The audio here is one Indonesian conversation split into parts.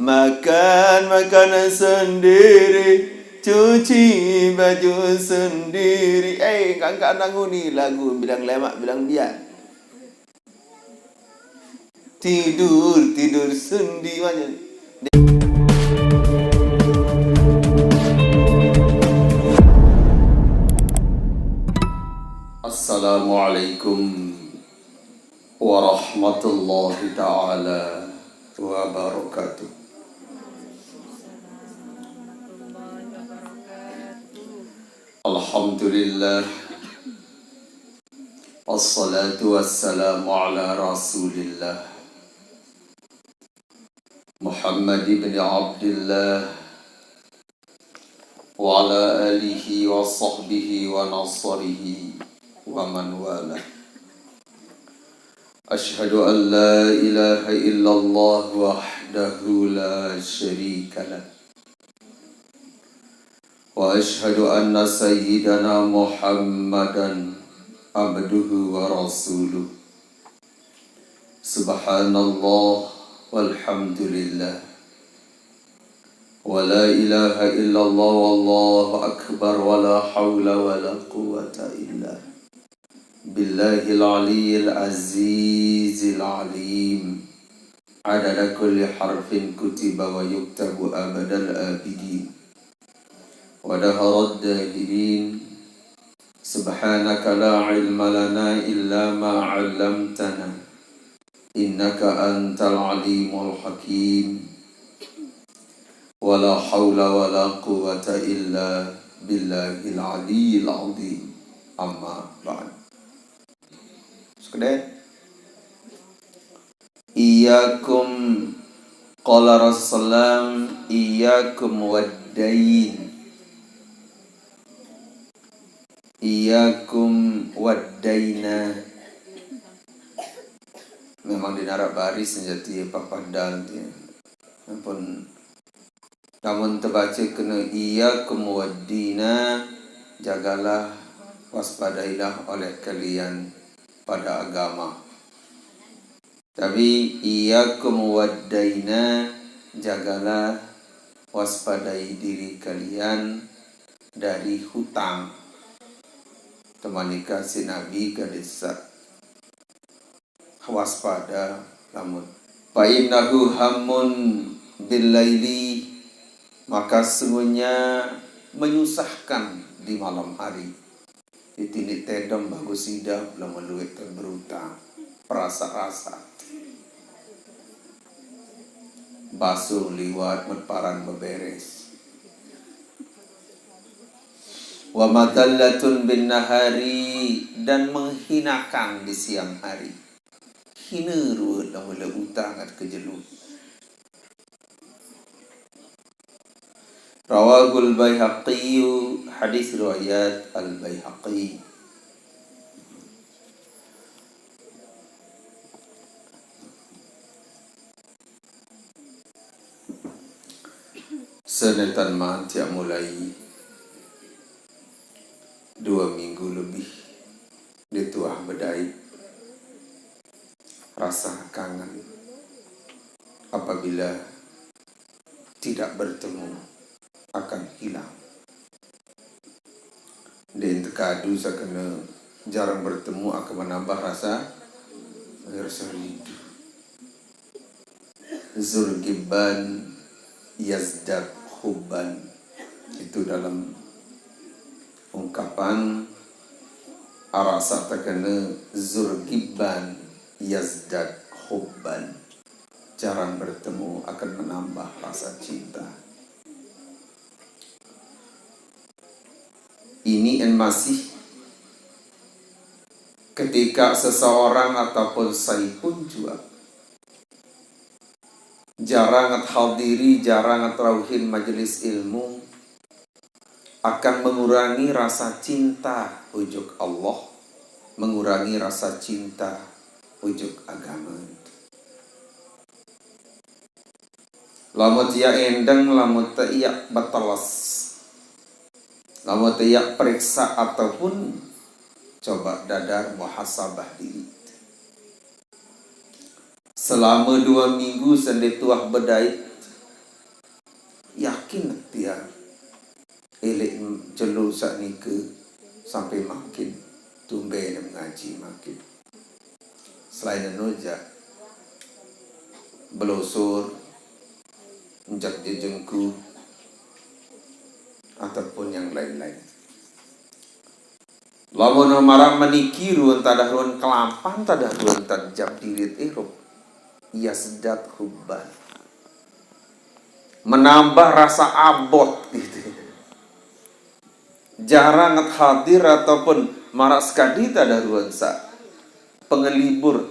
Makan makanan sendiri, cuci baju sendiri. Kakak nanggu ni lagu bilang lemak, bilang biar. Tidur sendiri macam. Assalamualaikum warahmatullahi ta'ala wabarakatuh. Alhamdulillah, wassalatu wassalamu ala rasulillah Muhammad ibn Abdullah wa ala alihi wa sahbihi wa nasarihi wa man wala. Ashhadu an la ilaha illallah wahdahu la syarika lah, wa ashhadu anna sayyidana Muhammadan abduhu wa rasuluh. Subhanallah walhamdulillah wa la ilaha illallah wallahu akbar wa la hawla wa la quwwata illa billahil aliyyil azizil alim. Adada kulli harfin kutiba wa yuktabu abadal abidin wa daharad dahilin. Subhanaka la ilma lana illa ma 'allamtana innaka antal alimul hakim. Wala hawla wala quwwata illa billahil aliyyil azim. Amma ba'd. Sekedar Iyakum qala Rasulullah iyakum wad-dain. Iyakum wad-daina. Memang di narak baris senjati papadal dia. Namun terbaca kena iyakum wad-dina, jagalah, waspadailah oleh kalian pada agama. Tapi iyakum wad-daina, jagalah, waspadai diri kalian dari hutang. Temani kasih Nabi kadisa waspada lamun fa innahu hammun bil laili, maka sungguhnya menyusahkan di malam hari. Ditindih tedam bagus hidup belum meluit berutang perasa-rasa basuh liwat merparan beberes. Wa madallatun bin nahari, dan menghinakan di siang hari. Hina ruwet lamula utang at kejelut. Rawahul Baihaqi, hadis riwayat Al-Baihaqi. Senetan man tiap mulai 2 minggu lebih dituah bedai. Rasa kangen apabila tidak bertemu akan hilang. Dan terkadu sakena jarang bertemu akan menambah rasa rindu. Zurgiban yazdad hubban, itu dalam ungkapan arasa terkena zurgiban yazdad hubban, jarang bertemu akan menambah rasa cinta. Ini masih ketika seseorang ataupun saya pun juga jarang hadiri, jarang rauhin majelis ilmu, akan mengurangi rasa cinta ujuk Allah, mengurangi rasa cinta ujuk agama. Lamut ya endang, lamut ya batalas, lamut ya periksa ataupun coba dadar muhasabah diri. Selama 2 minggu sendiri tuah bedait makin tiang elek jelu saknike sampai makin tumben mengaji makin. Selain nuja belosor njak jengku ataupun yang lain-lain. Lamun marang meniki ruan tadaruan kelampan tadaruan tajab dirit iruk ia sedat hubban, menambah rasa abot gitu. Jarang hadir ataupun marak sekali tadaruan sa pengelibur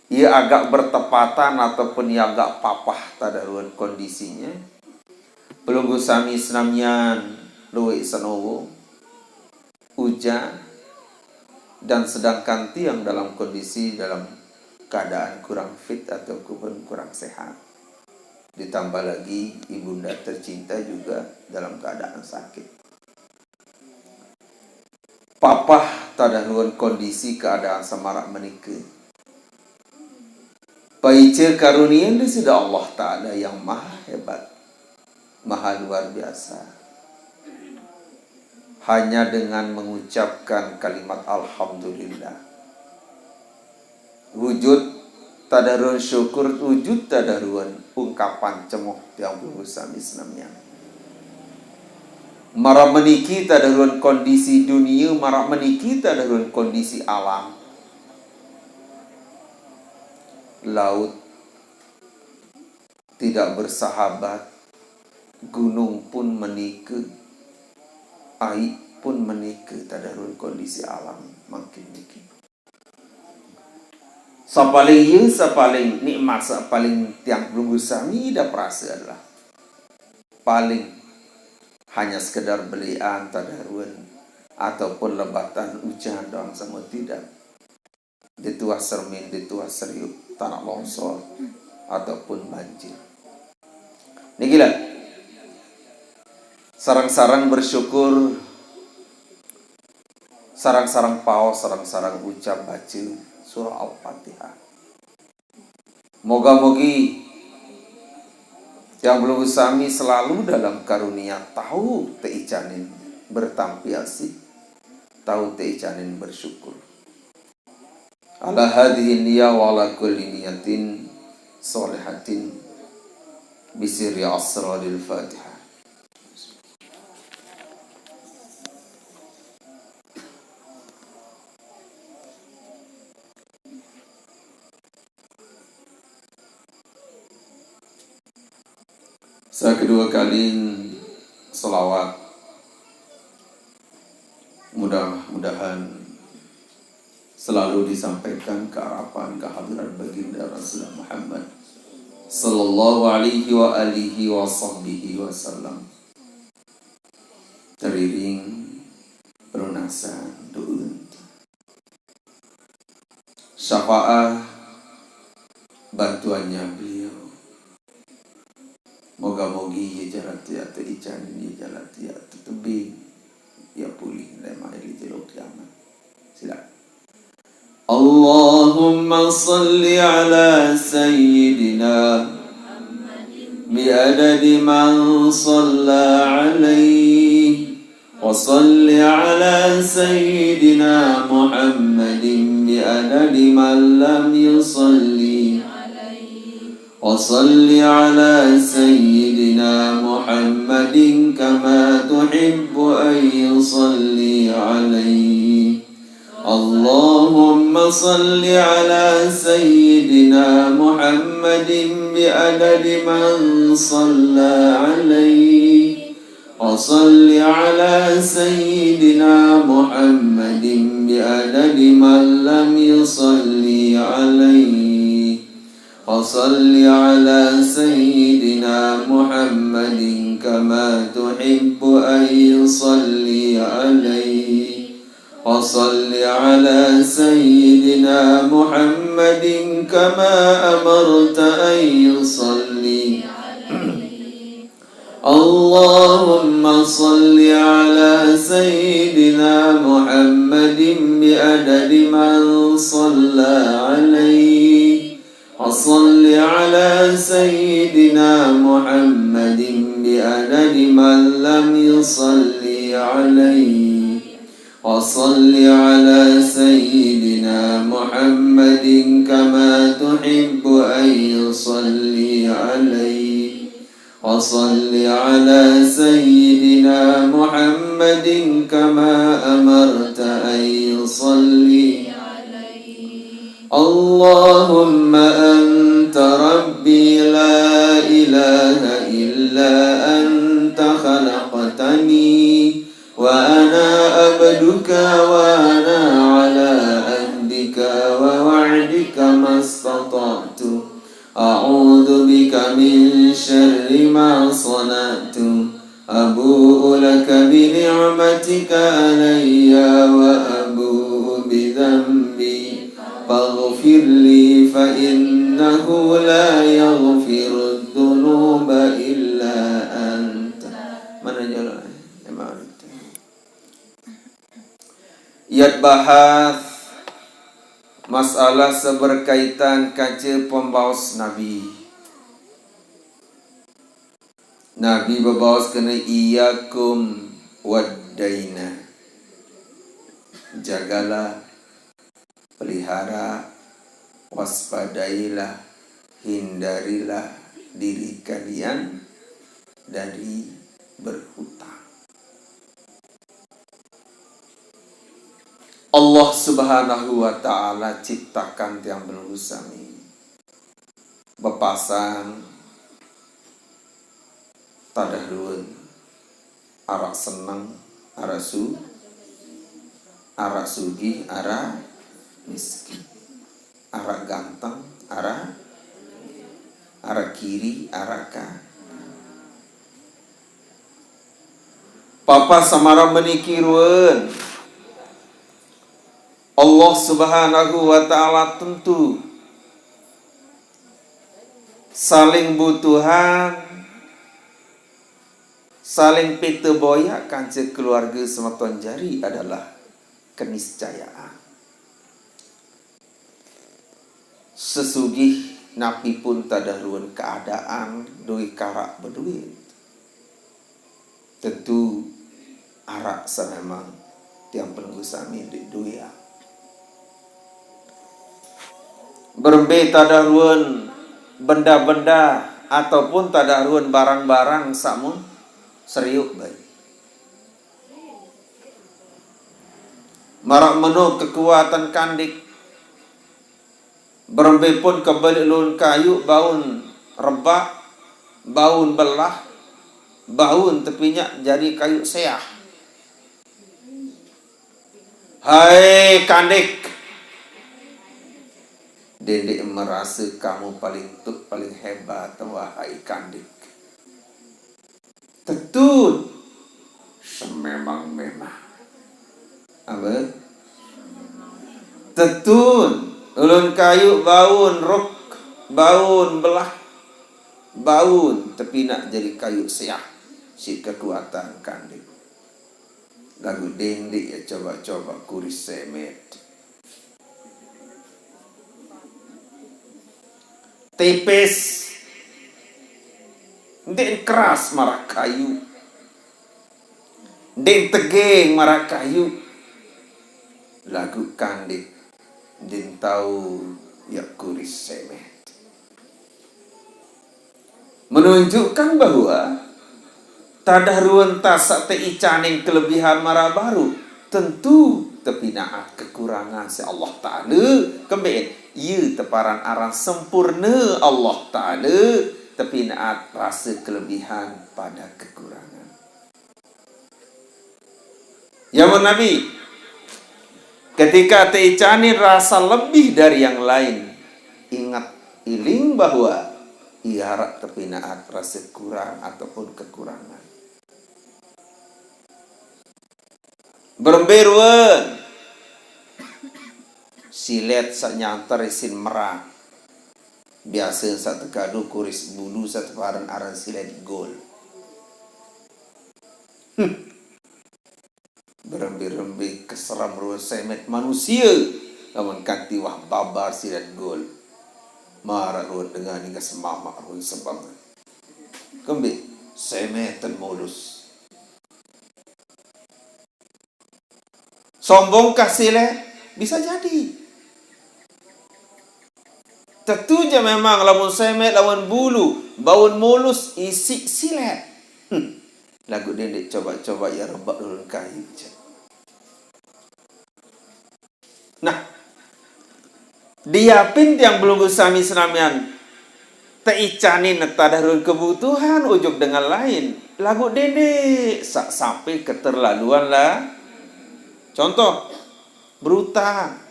ia agak bertepatan ataupun ia agak papah tadaruan kondisinya. Pelunggu sami senamian luwe sanowo hujan dan sedangkan tiang dalam kondisi dalam keadaan kurang fit ataupun kurang sehat. Ditambah lagi ibunda tercinta juga dalam keadaan sakit. Papah tadaruan kondisi keadaan samarak menikah. Paice karunia itu sudah Allah Ta'ala yang maha hebat, maha luar biasa. Hanya dengan mengucapkan kalimat Alhamdulillah, wujud tadaruan syukur, wujud tadaruan ungkapan cemoh yang berusaha Islamnya. Marak meniki tadaruan kondisi dunia, marak meniki tadaruan kondisi alam. Laut tidak bersahabat, gunung pun menikah, air pun menikah tadaruan kondisi alam makin nikah. Sapaling sapaling nikmat, sapaling tiang belum sami dah perasa adalah paling hanya sekedar belian tadaruan ataupun lebatan hujan doang sama tidak. Dituah sermin, dituah seriuk, tanah longsor ataupun banjir. Ini gila. Sarang-sarang bersyukur, sarang-sarang paus, sarang-sarang ucap baca surah Al-Fatihah. Moga-mogi yang belum sami selalu dalam karunia tahu teicanin bertampiasi, tahu teicanin bersyukur. Ala hadhihi niyya wa ala kulli niyatin solihatin bisiri asraril Fatihah. Saya kedua kali selawat, mudah-mudahan selalu disampaikan ke harapan kehadiran baginda Rasulullah Muhammad sallallahu alaihi wa alihi wa sahbihi wasallam. Teriring pelunasan doa syafaat bantuannya beliau. Moga-mogi ya jalan tiada ican ini jalan tiada tebing ya pulih lemah di jelok kiamat. Silakan. Allahumma salli ala sayyidina bi'adadi man salla alaihi wa salli ala sayyidina Muhammadin bi'adadi man lam yusalli وصل على سيدنا محمد كما تحب أن يصلي عليه اللهم صل على سيدنا محمد بعدد من صلى عليه وصل على سيدنا محمد بعدد من لم يصلي عليه وصل على سيدنا محمد كما تحب أن يصلي عليه وصل على سيدنا محمد كما أمرت أن يصلي اللهم صل على سيدنا محمد بعدد من صلى عليه وصل على سيدنا محمد بعدد من لم يصلي عليه وصل على سيدنا محمد كما تحب أن يصلي عليه وصل على سيدنا محمد كما أمرت أن يصلي اللهم أنت ربي لا إله إلا أنت خلقتني وأنا عبدك وأنا على عهدك ووعدك ما استطعت أعوذ بك من شر ما صنعت أبوء لك بنعمتك علي وأبوء بذنبي فاغفر لي فإنه لا يغفر الذنوب إلا أنت. Mana jalan? Yat bahas masalah seberkaitan kaca pembawas Nabi. Nabi berbawas kena iyakum waddaina. Jagalah, pelihara, waspadailah, hindarilah diri kalian dari berhutang. Allah Subhanahu wa ta'ala ciptakan tiang belusami bepasang tadahrun arak senang arak sugih arak miskin, arak ganteng arak kiri arak kanan. Papa samara menikirun Allah Subhanahu wa ta'ala tentu saling butuhan, saling pete boyak kanca keluarga sematon jari adalah keniscayaan. Sesugih napi pun tadaruan keadaan doi karak berduit. Tentu arak sememang tiang penunggu sami di duia. Berbe tadaruan benda-benda ataupun tadaruan barang-barang samun seriuk baik. Marak menu kekuatan kandik. Berbe pun kebalik lun kayu baun rebak, baun belah, baun tepinya jadi kayu seah. Hai kandik, Dedek merasa kamu paling hebat, wahai kandik. Tentu sememang-memang. Apa? Tetun ulun kayu baun rok, baun belah, baun tapi nak jadi kayu siah. Si kekuatan kandik. Lagu dendik ya coba-coba kuris semet. Tipis, ndek keras marah kayu, ndek tegeng marah kayu. Lagu kandik, din tahu ya kuris semet. Menunjukkan bahwa tadaruan tasak teicaning kelebihan marah baru tentu tapi naat kekurangan si Allah Ta'ala kembali. Ia teparan arang sempurna Allah Ta'ala tapi naat rasa kelebihan pada kekurangan. Ya Nabi, ketika teicani rasa lebih dari yang lain, ingat iling bahwa ia harap tapi naat rasa kurang ataupun kekurangan. Berberuan silet sak nyantar isin merah. Biasa satu kadu kuris bulu satu paran aran silet gol. Berembi-rembi keseram ruang semet manusia. Namun kanti wah babar silet gol. Marah ruang dengan hingga semamak ruang sebang. Kembali semeten mulus. Sombong kasih bisa jadi. Tentunya memang lamun semet lawan bulu, baun mulus isi silet. Lagu dendek coba-coba ya rebak dulu kayu. Nah, diapin yang belum sami senamian teicanin tadarul kebutuhan ujuk dengan lain. Lagu dendek sampai keterlaluan lah. Contoh, berutang.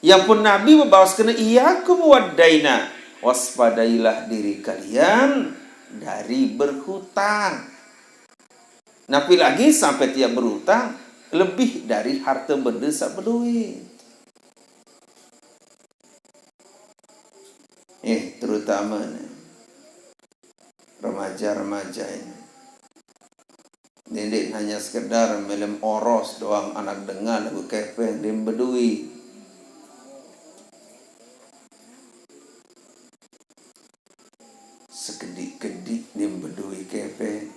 Yang pun Nabi membawas kena iyakum waddaina, waspadailah diri kalian dari berhutang. Nabi lagi sampai tiap berhutang lebih dari harta berdesa berduit. Terutama remaja-remaja ini. Dendek hanya sekedar melem oros doang anak dengar lagu kepeng dem bedui. Sekedik-kedik dem bedui kepeng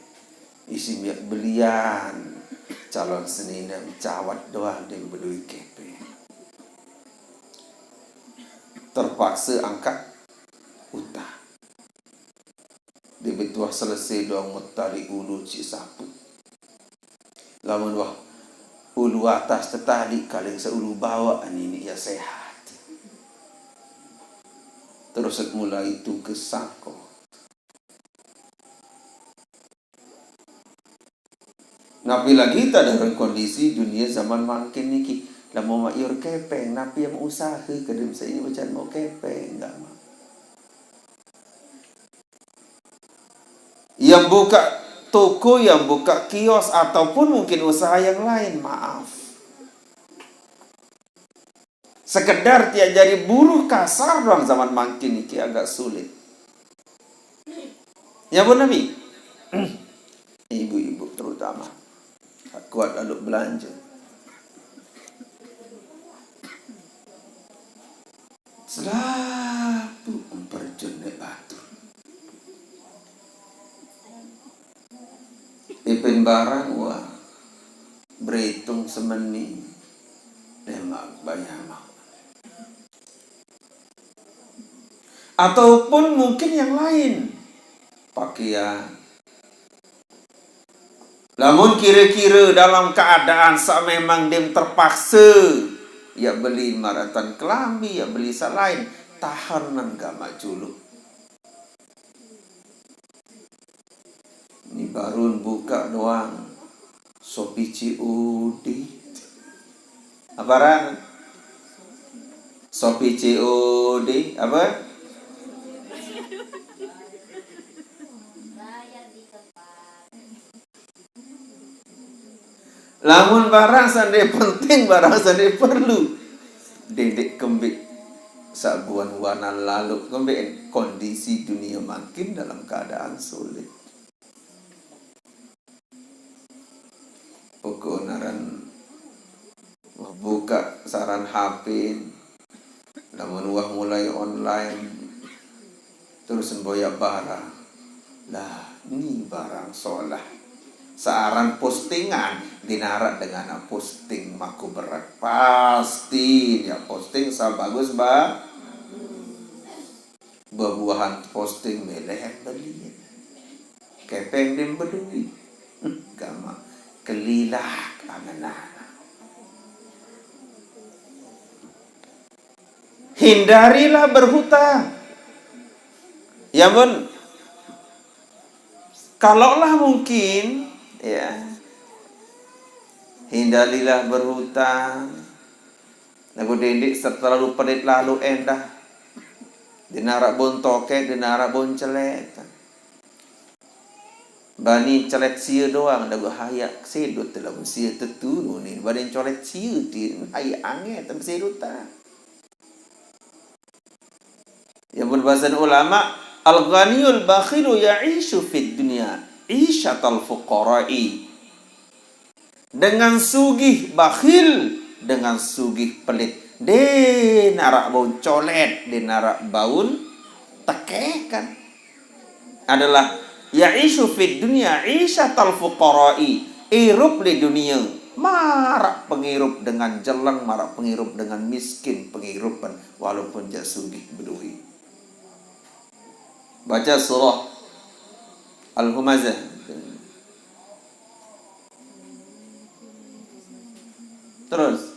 isi miak belian calon senina cawat doang dem bedui kepeng. Terpaksa angkat utang. Dia betuah selesai doang metali ulu cik sapu. Lamun wah ulu atas tertali kaling seulu bawa ini ya sehat. Terus mulai itu kesako. Napi lagi tak dalam kondisi dunia zaman makin niki. Lamun mak yor kepeng, napi yang usaha kedem saya ini macam mau kepeng enggak mah. Yang buka toko, yang buka kios ataupun mungkin usaha yang lain, maaf. Sekedar tiap jadi buruh kasar dalam zaman makin ini agak sulit. Ya pun Nabi, ibu-ibu terutama kuat lalu belanja. Selapu memperjun batu. Ipin barang wah berhitung semeni demak bayama. Ataupun mungkin yang lain pakaian. Namun kira-kira dalam keadaan memang dem terpaksa ya beli maratan kelambi, ya beli salain tahanan gak majulu. Ini baru buka doang Shopee COD. Apa ran? Shopee COD apa? Lamun barang sande penting, barang sande perlu. Dedek kembik sabuan warna lalu kembik kondisi dunia makin dalam keadaan sulit. Pokok naran buka saran HP, namun wah mulai online, terus boya barang. Lah, ini barang solah. Searan postingan dinarat dengan posting maku berat. Pasti ya posting bagus ba. Bebuahan posting meleh beli. Kepeng dem bedui. Gama kelilak angan-angan. Hindarilah berhutang. Ya bun. Kalaulah mungkin ya, hindarilah berhutang. Lagu dendik terlalu pelit lalu endah. Dinarak bon toke, dinarak bon celet. Bani celet sia doang, lagu hayak sedut dalam sia tetunu ni. Bani colet sia di hayak angin tam sedut ta. Yang berbahasan ulama, al-ghaniyul bakhilu ya'ishu fid dunya isyatal fuqara'i. Dengan sugih bakhil, dengan sugih pelit, de narak baun colet, de narak baun tekekan, adalah Ya'ishu fid dunya isyatal fuqara'i, irup di dunia marak pengirup dengan jelang, marak pengirup dengan miskin pengirupan walaupun jak sugih berduit. Baca surah Al-Humazah. Terus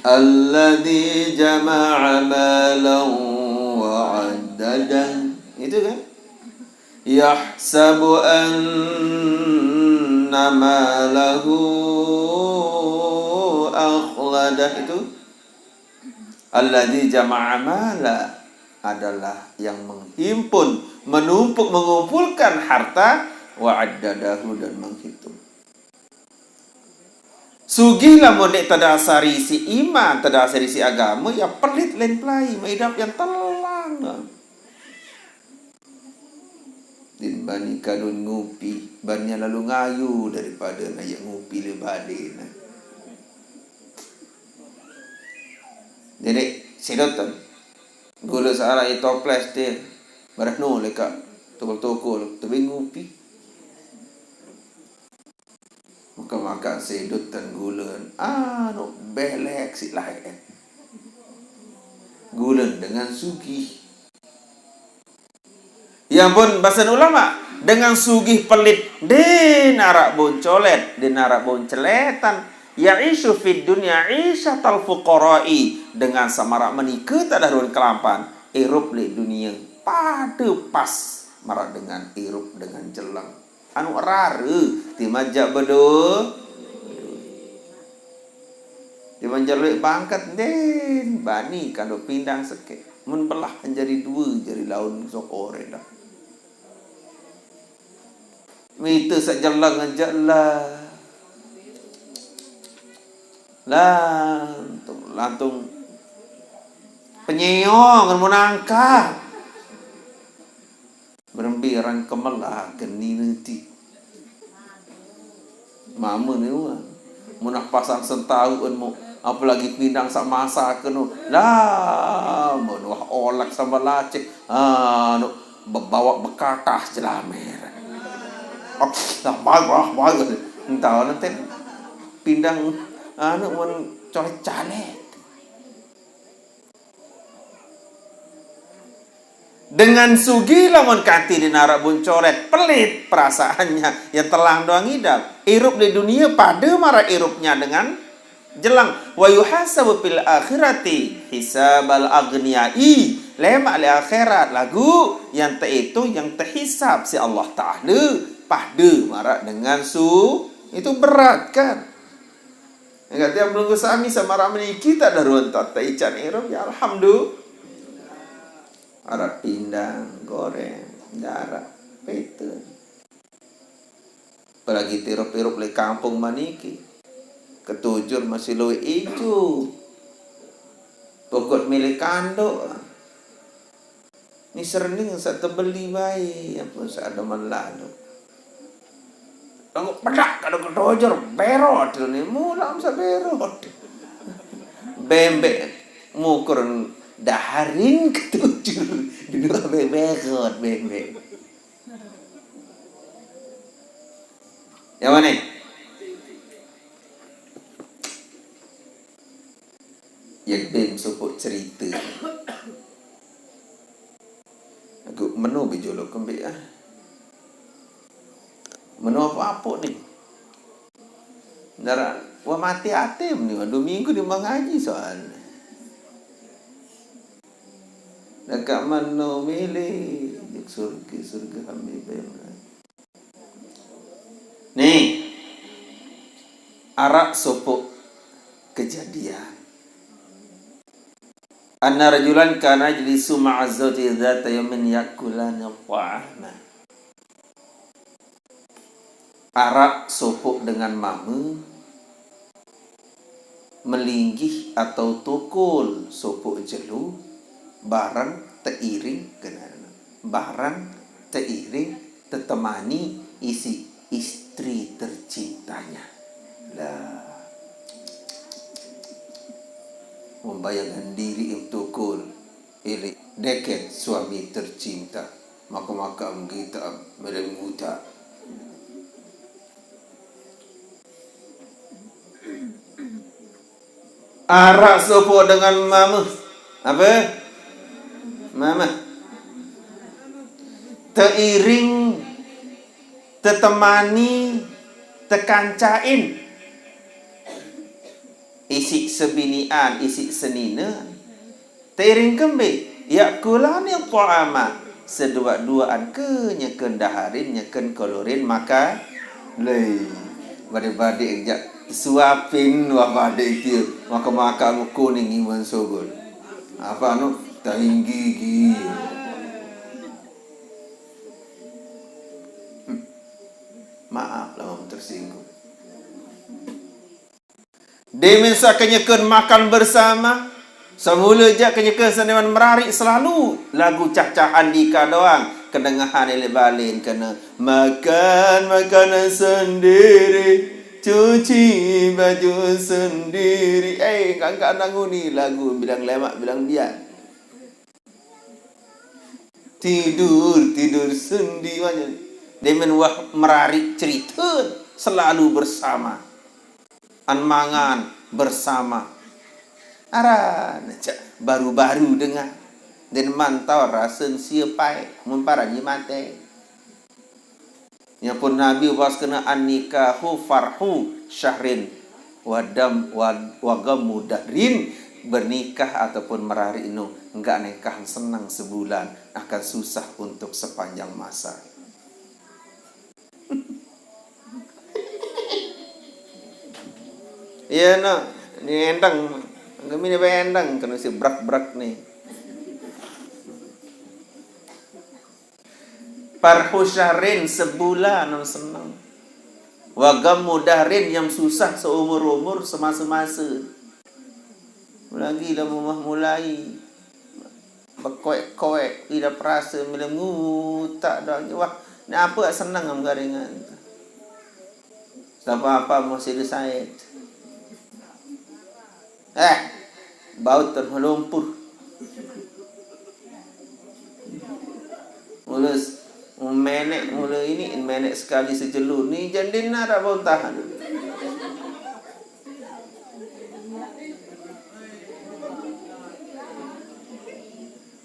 alladzi jama'a malan wa 'addadan. Itu kan? Yahsabu anna malahu akhladah. Itu alladzi jama'a mala adalah yang menghimpun, menumpuk, mengumpulkan harta, wa 'addadahu dan menghitung. Sugih lamun dek tadasari si iman, tadasari si agama, ya pelit lain pelai, hidup yang telang. Din bani kadun ngupi, bannya lalu ngayu daripada nayak ngupi le badin. Jadi sedotan gula searah itu toples dia, barat no leka tokol-tokol, tapi ngupi. Maka makan sedut dan gulen, no belek si lain. Gulen dengan sugih. Ya ampun, bahasa ulama, dengan sugih pelit, den arak boncolet, den arak bonceletan, ya'ishu fid dunya isyatal fuqara'i, dengan samarak menikah tak darun kelampan, irup li dunia, pada pas marak dengan irup dengan jelang. Anu rare timajak bedo dimanja luik bangkat den bani kando pindang seke mun belah menjadi dua jadi laun sokore dah mite sak jelang ngajak lah lantung penyeong mun angka berembiran kemelah keni nanti mama ni munah pasang setahun mu apalagi pindang sak masa kenu lah mun wah olak sama lacik bawa bekatah jelamer dah bagus entah nanti pindang mun coret calet. Dengan sugi lamun kanti di narak buncoret pelit perasaannya yang telah doang hidup irup di dunia pada marah irupnya dengan jelang wa yuhasabu fil akhirati hisabal aghniyai lema al akhirat lagu yang itu yang terhisab si Allah Ta'ala pada marah dengan itu berat kan enggak tiap menunggu sami sama ramai kita daruan tak ican irup ya alhamdulillah. Arak pindang, goreng, darah, pete. Apalagi tirup-tirup le kampung maniki. Ketujur masih luwe ijo. Pokok milik kandok. Ni serning sa tebeli bayi, apa sa ada malado. Tanggo pedak kada ketujur berot ni mulam sa berot. Bembek mukur daharin ketujuh dua bebekot bebek. Yang mana? Yang ben support cerita. Aku menu bijolo kembik Menu apa ni? Nara wa mati atem ni 2 minggu dia mengaji soalnya. Dekat mana milih surga ambil nih arak sopok kejadian anna rajulan kana jlisu ma'a zawji dzata yawmin yakulani ta'ama arak sopok dengan mama melinggih atau tukul sopok jelu barang teiring kenal barang teiring tetemani isi istri tercintanya lah membayangkan diri untuk tukul ili deket suami tercinta Maka kita melemuta. Arak sopo dengan mama. Apa? Mama. Teiring, tetemani, tekancain. Isi sebinian, isi senina. Teiring kembe. Yakulani ta'ama. Sedua-duaan ke nyeken daharin, nyeken kolorin, maka lei. Bade-bade ejak suapin wabade itu. Maka kuning iman sogol. Apa anu? Tahinggi. Maaf lah tersinggung. Demensa kenyakan makan bersama. Semula je kenyakan seniman merarik selalu lagu cah-cah Andika doang. Kedengahan balin kena makan makanan sendiri, cuci baju sendiri. Kakak nanguni lagu bilang lemak bilang biar. Tidur sendiri aja. Demen wah merarik cerita selalu bersama. Anmangan bersama. Aran baru-baru dengar. Dan mantau rasen siapai memparani mate. Ya pun Nabi was kena annikahu farhu syahrin wagam mudahrin, bernikah ataupun merari inu enggak nikahan senang sebulan akan susah untuk sepanjang masa. Iya no, ni endang, kami ni endang kena si brak ni. Farhu syahrin sebulan senang. Wagam mudahrin yang susah seumur-umur semasa-masa. Lagi dah mulai berkoek-koek, tidak perasa melengut tak dah. Wah, ni apa senang am garingan. Apa-apa masih disaid. Bau terlumpur. Menek sekali sejelu ni jandin nara bau tahan.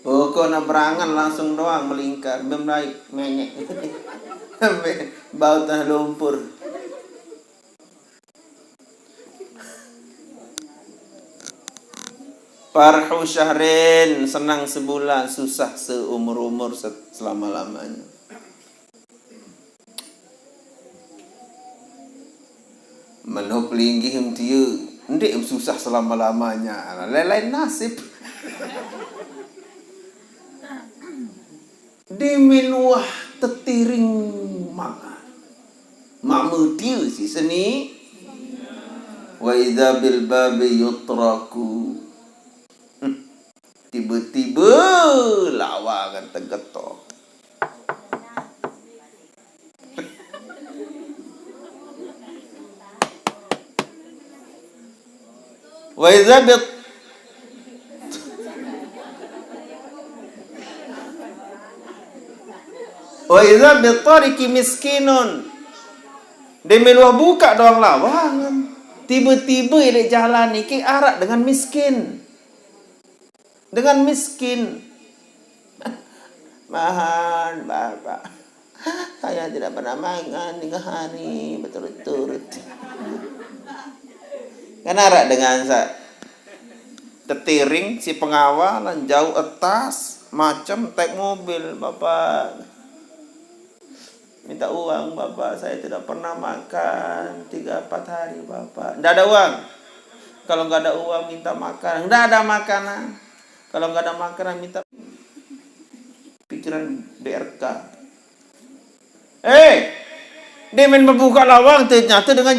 Kau nak berangan langsung doang melingkar, membaik menyek. Bau tanah lumpur. Farhu syahrin, senang sebulan, susah seumur-umur selama-lamanya. Menoh pelinggih dia, ndik susah selama-lamanya. Lain nasib. Diminwah tetiring makan. Mamu dia si seni. Wa idza bil babi yutraku. Tiba-tiba lawangan tergetok. Wa idza bitariki miskinun. Dia meluah buka doang lawangan. Tiba-tiba dia jalan ni ke arak dengan miskin. Dengan miskin. Mahan bapak, saya tidak pernah makan 3 hari betul-betul. Kan arak dengan tetiring si pengawal jauh atas macam naik mobil. Bapak minta uang, bapak saya tidak pernah makan 3-4 hari bapak. Tidak ada uang. Kalau nggak ada uang minta makan. Tidak ada makanan. Kalau nggak ada makanan minta pikiran BRK. Dia main membuka lawang ternyata dengan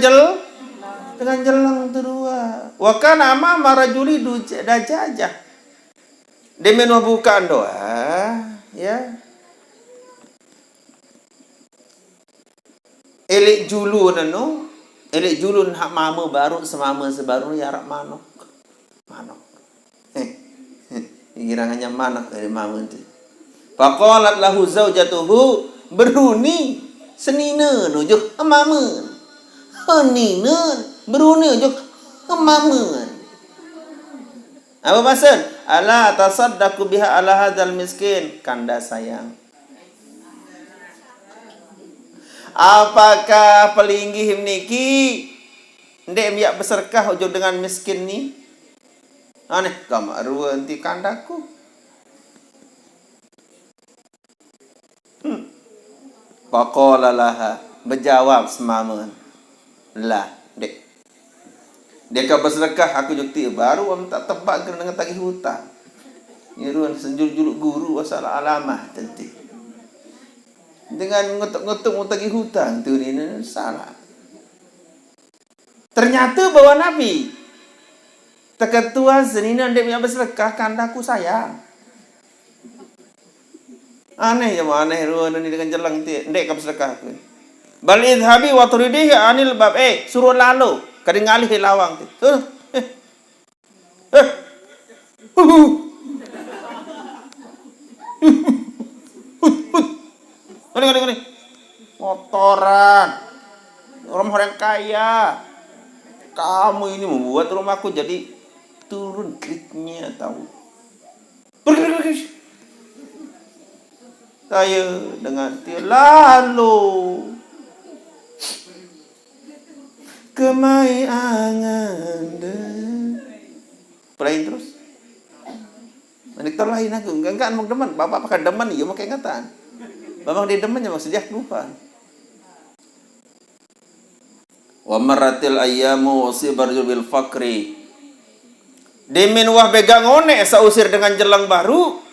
jelang kedua. Wa kana amama rajuli dajajah. Dia main membuka doa, ya. Elek julun hak mama baru semama sebaru ya rak manok. Kira hanya manok dari mama itu. Faqalat lahu zaujatuhu, beruni senina nujuk amamun. Henina beruni nujuk amamun. Apa maksud? Ala tasaddaqu biha ala hadzal miskin. Kanda sayang. Apakah pelinggih niki ndek miak berserkah ujuk dengan miskin ni? Aneh kamaru enti kandaku. Faqala laha, berjawab semamun. Lah, dek. Dia kau bersedekah aku jukti baru am tak tebak kena dengan tagih hutang. Nyeruan senjul-juluk guru asal alamah tentu. Dengan ngutuk-ngutuk mau tagih hutang tu ni salah. Ternyata bawa Nabi. Terketua senina ndek yang bersedekah kandaku sayang. Aneh ya aneh ruan ni dengan jelang ti ndek kau bersedekah aku. Bal idhabi wa turidihi anil bab suruh lalu kadang ngalih lawang tu. Kali. Motoran. Orang kaya. Kamu ini membuat rumahku jadi turun kliknya tahu. Pergi. Saya dengan dia lalu kemai angan pelain terus menikah lain aku enggak mau demen bapak pakai demen iya mau ingatan bapak dia demennya mau sejak lupa wa maratil ayyamu wasibar bil fakri demin wah begang one sausir dengan jelang baru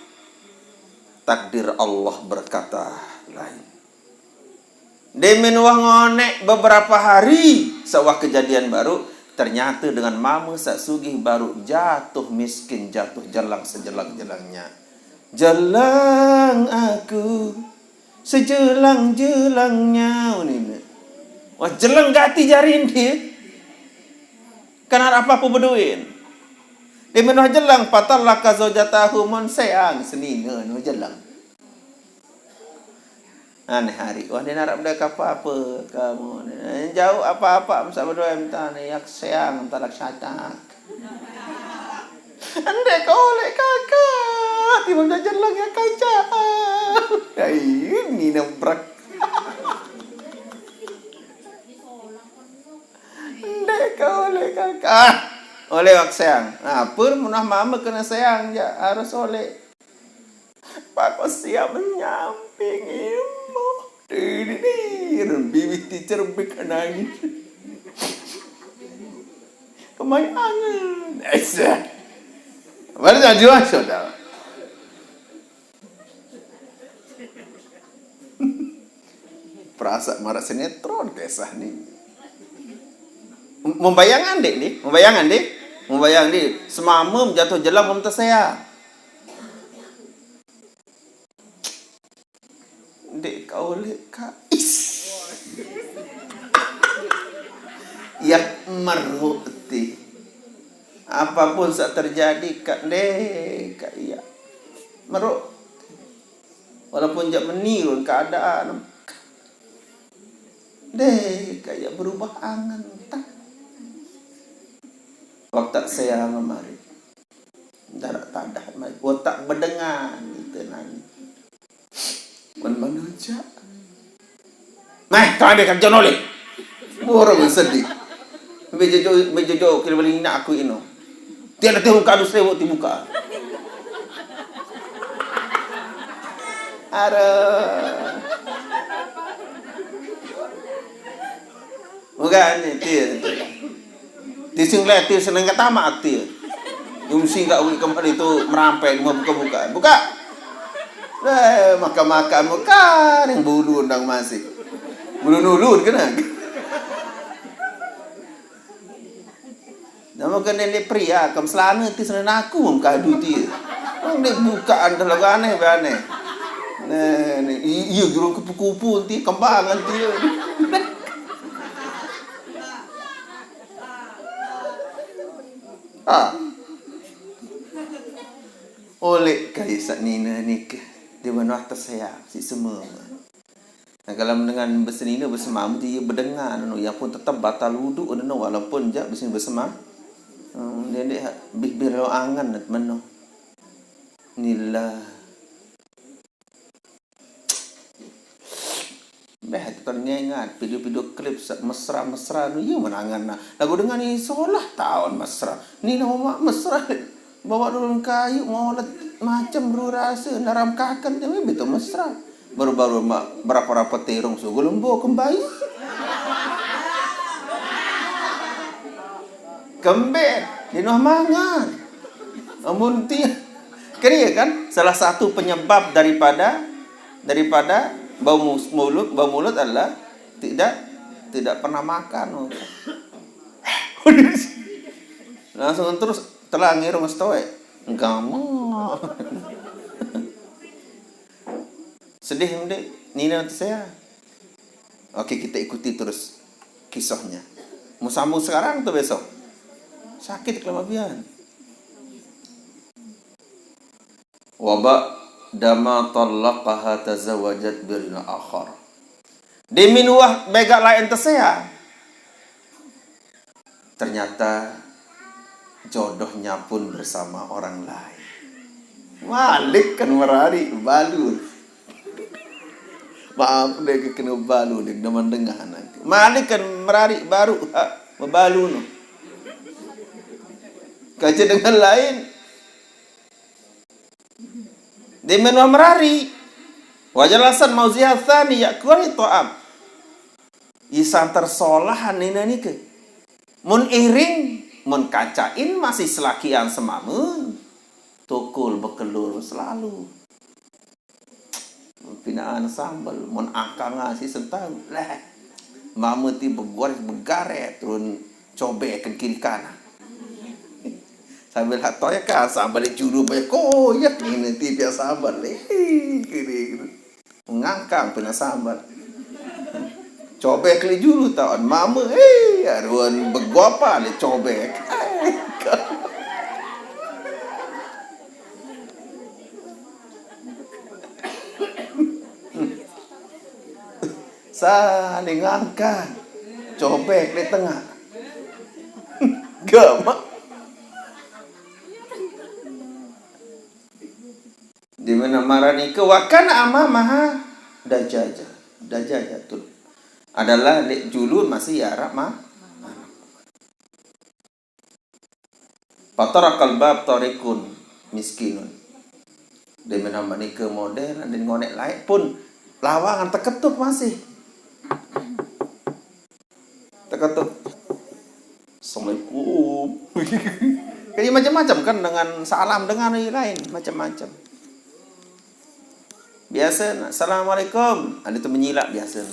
takdir Allah berkata lain. Demin wah ngonek beberapa hari sewah kejadian baru ternyata dengan mama sak sugih baru jatuh miskin jatuh jelang sejelang-jelangnya. Jelang aku sejelang-jelangnya ini. Wah jelang gati jarin dia. Karena apa pun berduin. Demin wah jelang patallah kazojatahu mon sayang senina no jelang. Aneh hari, wah dia narap dah apa-apa kamu. Jauh apa-apa masa berdoa minta ni yak sayang talak syatak. Andai kau oleh kakak, tiba jajan lang yang kaca. Ini nabrak. Andai kau oleh kakak, oleh wak sayang. Apa munah mama kena sayang ya harus oleh. Pak kau siap menyamping ibu. Bibit teacher nangis. Kemai angin. Mana dah jual sudah. Perasa marah sinetron kisah ni. Membayang dek. Membayang dek. Semamam jatuh jelang mem saya. Dek kau lek kak. Yak marhuti. Apapun saat terjadi kak dek kak iya. Meruk. Walaupun jak menirun keadaan. Dek kak iya berubah angan tak. Waktu saya memari. Darat tadah mai. Otak berdengan itu nangis. Mana aja. Mai, kau ambil kerja nolih. Orang sedih. Bejo kira balik nak aku ino. Tiada teh muka dus lewat di muka. Ada. Bukan ni dia. Dia singlet dia senang kata mak dia. Mesti enggak ulik kemarin itu merampai mau buka-buka. Buka. Makan muka yang bulu undang masih. Bulu nulun kena. Nama kena ni pria kam selana ti selana aku mengkadu ti. Orang ni bukaan dalam aneh. Nah, iya guru kupu-kupu ti kembangan ti. Oleh kaisa nina nikah. Di mana atas saya si semua. Nah kalau dengan berseni ini bersemam dia berdengar yang pun tetap batal wudu walaupun jak berseni bersemam. Dia bibir angan nak meno. Inilah. Dah ternyata ingat video-video klip mesra-mesra nu ya menangan nah. Lagu dengan ni solah tahun mesra. Ni nama mesra bawa turun kayu ngolet macam rasa naram kakan dia betul mesra. Baru-baru berapa terong so gelembok kembali. Kembet di noh mangan. Amun ti kira kan salah satu penyebab daripada bau mulut adalah tidak pernah makan. Langsung terus telah ngirung stoe. Kamu. Sedih mendek Nina saya. Oke, kita ikuti terus kisahnya. Mau sambung sekarang atau besok? Sakit kelababian. Waba dama talaqaha tazawajat birna akhar. Diminuah begak lain tersea. Ternyata jodohnya pun bersama orang lain. Malik kan merari balur. Maaf dek kena balu dek deman dengah nanti. Malik kan merari baru membalu no. Kaca dengan lain. Di menua merari. Wajalasan mau zihathani yakuri to'am. Isan tersolahan ini ke. Mun iring, mun kacain masih selakian semamun. Tukul bekelur selalu. Pinaan sambal, mun angka ngasih sentang. Lah, mama ti begaret turun cobek ke kiri kanan. Sambil hatoy kan sambal juru banyak koyak ini ti biasa sambal. Kiri. Ngangkang pina sambal. Cobek li juru tahun mama aruan beguapa li cobek. Saling angkat cobek di tengah. Gamak. Di mana marani ke wakana amamaha dajaja tu adalah lek julur masih Arab mah. Patarakal bab tarikun miskinun. Di mana mani ke modern dan ngonek lain pun lawangan terketuk masih. Terketuk. Assalamualaikum. Kayak macam-macam kan dengan salam dengan lain macam-macam. Biasa assalamualaikum, ada tu menyilap biasa.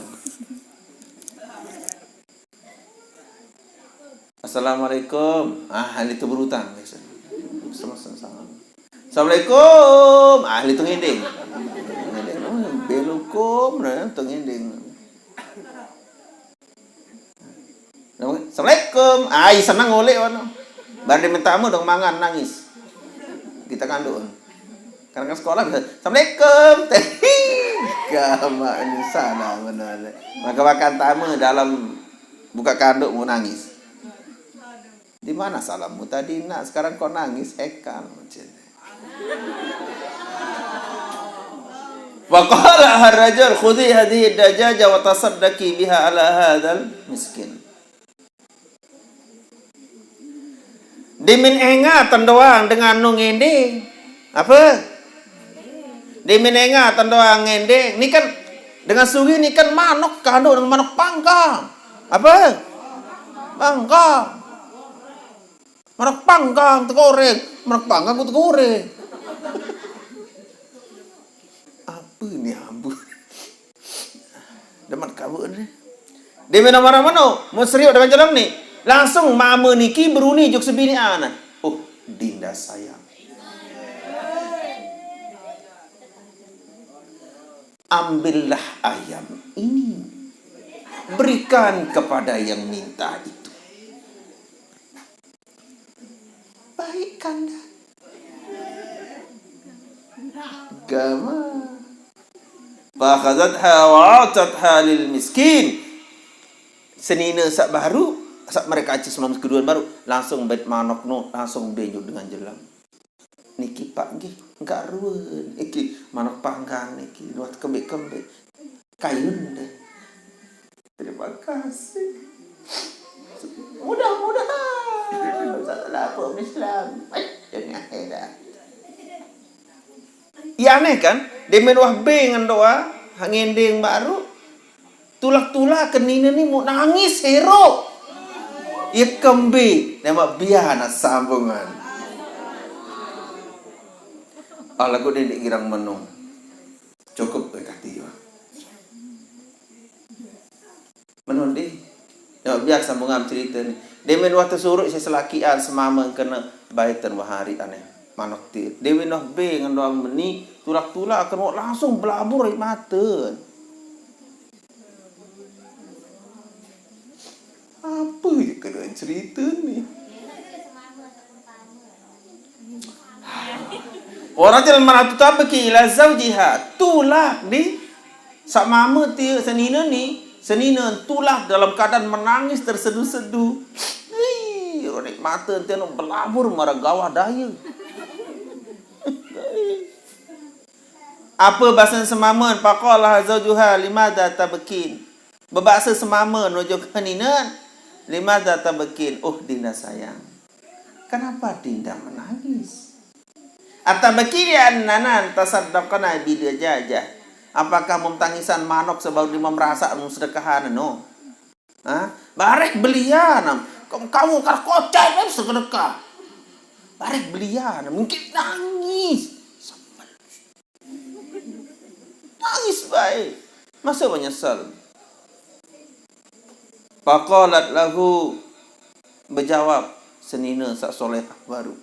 Assalamualaikum, ahli tu berhutang biasa. Assalamualaikum, ahli tu ngending. Belukum tu ngending. Assalamualaikum. Ai senang oleh ono. Bar dia minta tamu dong mangan nangis. Kita kandung. Karena sekolah bisa Assalamualaikum. Gama ini sana benar. Maka makan tamu dalam buka kanduk mau nangis. Di mana salammu tadi nak sekarang kau nangis hekal macam. Wa qala ar-rajul khudhi hadhihi ad-dajaja wa tasaddaqi biha ala hadzal miskin. Dimin engatan doang dengan nu ngending. Apa? Dimin engatan doang ngending. Ni kan dengan sugi ni kan manok kandung dengan manok panggang. Apa? Panggang. Manok panggang tegoreng, manok panggang ku tegoreng. Apa ni ambu? Demat kamu ni. Dimin mana-mana, mau serius dengan jalan ni. Langsung mama niki beruni juk sebini anak. Oh, dinda sayang. Ambillah ayam ini. Berikan kepada yang minta itu. Baik kanda. Gama. Fa akhadhatha wa atatha lil miskin. Senina sak baru, sak mereka aci sebelum kedua baru langsung bet manok no, langsung benjuk dengan jelam. Niki pak nggih, enggak ruwen. Iki manok panggang niki, buat kembik-kembik. Kayun deh. Terima kasih. Mudah-mudahan salah apa Islam. Jangan heran. Ya aneh kan? Demen wah dengan doa, ngending baru. Tulak-tulak kenina ni mau nangis hero. Ya kembi, nama biana sambungan. Allah ku dendik girang menung. Cukup berkati ya. Menung deh. Nama biar sambungan cerita ni. Demen waktu suruh saya selakian semama kena baitan wahari aneh. Manok ti. Demen wah be dengan doang meni tulak-tulak akan langsung belabur air mata. Apa je kena cerita ni? Orang jalan maratu tabaki ila zawjiha. Tulak ni sak mama ti senina ni, senina tulak dalam keadaan menangis terseduh-seduh. Orang mata ti anu belabur marah gawah daya. Apa bahasa semaman? Faqala zawjuha limadza tabkin. Berbahasa semaman nujuk keninan. Limadza tabkin? Oh Dinda sayang. Kenapa Dinda menangis? Atabki annana tasaddaqana bi dajajah. Apakah memtangisan manok sebab dia merasa sedekahan no? Ha? Barek belian. Kamu kan kocak kan sedekah. Barek belian mungkin nangis. Nangis baik. Masa menyesal. Faqalat lahu, berjawab senina sak solehah baru.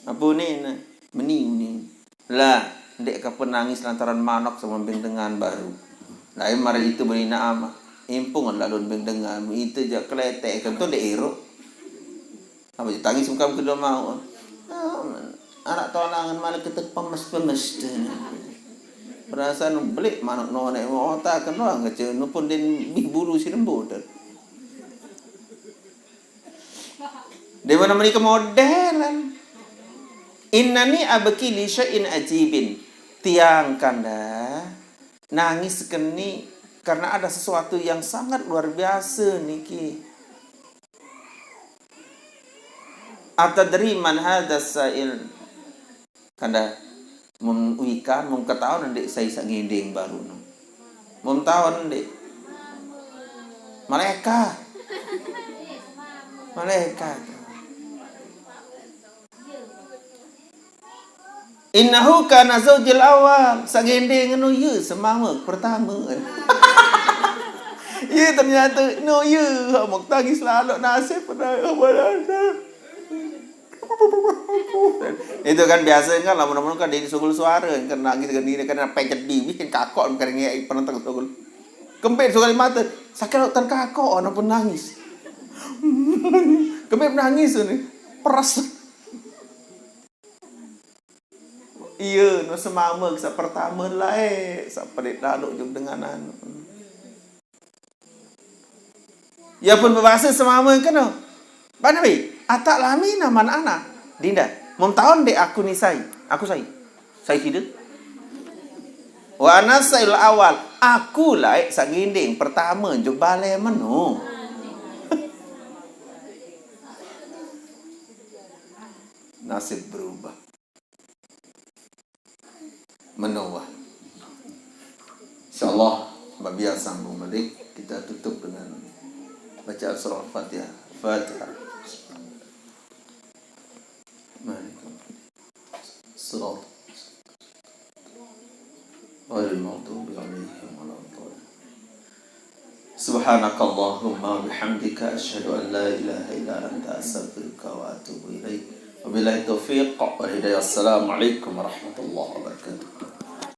Apa ni? Meni. Lah, dek ka penangis lantaran manok sama bendengan baru. Lain mari itu beri naam. Impung lalu bendengan. Itu je keletek kan tu dek ero. Apa je tangis muka kedua mau. Anak tonangan malah ketek pemes-pemes. Perasaan belik manok nonek mau tak kenal ngace nu pun den bulu si lembut. Dia mana mereka modelan. Innani abki li syai'in ajibin. Tiang kanda nangis keni karena ada sesuatu yang sangat luar biasa niki. Atadri man hadas sa'il. Kanda memwikan, memketahuan ndek saya sak ngedeng baru no. Memtahun ndek. Malaikat. Innahu kana zawjil awal. Sak ngedeng no ye semama pertama. Ye ternyata no ye mak tangis lalu nasib pada itu kan biasa kan lama-lama kan dari sugul suara kan nangis kan ini kan pecet bibi kan kakok kan ngai penonton sugul kempet sugul mata sakit lautan kakok ana pun nangis kempet nangis ni peras iya no semama sa pertama lah sa pedet lalu jug dengan anu ya pun berbahasa semama kan no mana bi atak lami naman anak Dinda mau tahun dek aku ni saya tidak wa nasail awal aku lah sak ginding pertama jug bale menu nasib berubah menua insyaallah babiya sambung balik kita tutup dengan baca surah Fatihah. صراط غير المغضوب عليهم ولا الضالين سبحانك اللهم وبحمدك أشهد أن لا إله إلا أنت أستغفرك وأتوب إليك وبالله التوفيق والهداية السلام عليكم ورحمة الله وبركاته